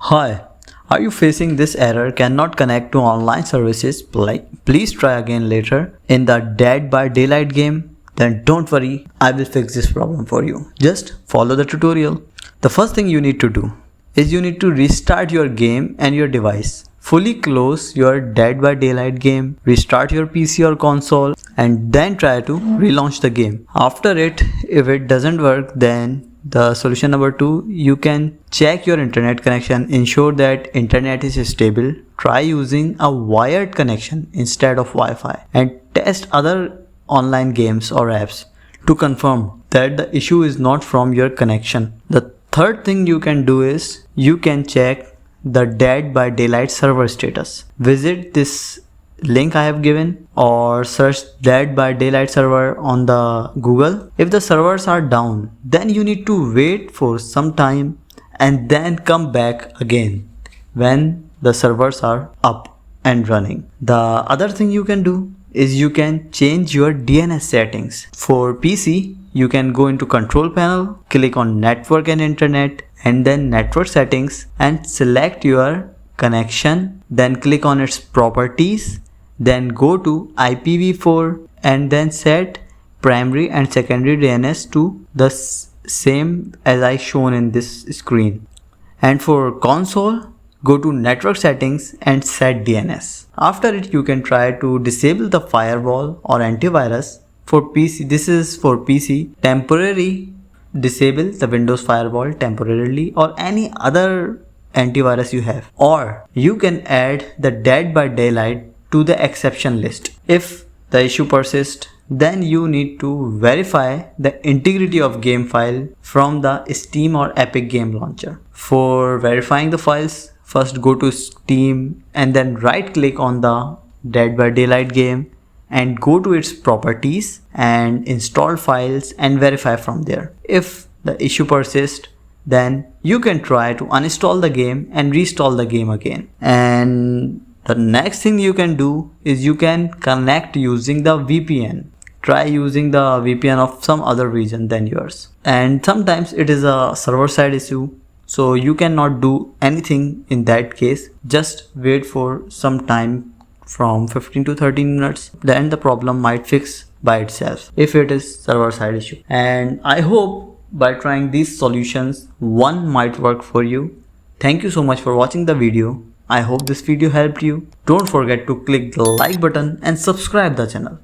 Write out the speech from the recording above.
Hi, are you facing this error cannot connect to online services? Please try again later in the Dead by Daylight game. Then don't worry, I will fix this problem for you. Just follow the tutorial. The first thing you need to do is you need to restart your game and your device. Fully close your Dead by Daylight game, restart your PC or console, and then try to relaunch the game. After it, if it doesn't work, then the solution number 2, you can check your internet connection, ensure that internet is stable, try using a wired connection instead of Wi-Fi, and test other online games or apps to confirm that the issue is not from your connection. The third thing you can do is you can check the Dead by Daylight server status. Visit this link I have given or search Dead by Daylight server on the Google. If the servers are down, then you need to wait for some time and then come back again when the servers are up and running. The other thing you can do is you can change your DNS settings. For PC, you can go into control panel, click on network and internet, and then network settings, and select your connection, then click on its properties, then go to IPv4 and then set primary and secondary DNS to the same as I shown in this screen. And for console, go to network settings and set DNS. After it, you can try to disable the firewall or antivirus. For PC, this is for PC, temporarily disable the Windows firewall temporarily or any other antivirus you have. Or you can add the Dead by Daylight to the exception list. If the issue persists, then you need to verify the integrity of game file from the Steam or Epic Game Launcher. For verifying the files, first go to Steam and then right click on the Dead by Daylight game and go to its properties and install files and verify from there. If the issue persists, then you can try to uninstall the game and reinstall the game again. And the next thing you can do is you can connect using the VPN. Try using the VPN of some other region than yours. And sometimes it is a server side issue, so you cannot do anything in that case. Just wait for some time from 15 to 13 minutes. Then the problem might fix by itself if it is server side issue. And I hope by trying these solutions, one might work for you. Thank you so much for watching the video. I hope this video helped you. Don't forget to click the like button and subscribe the channel.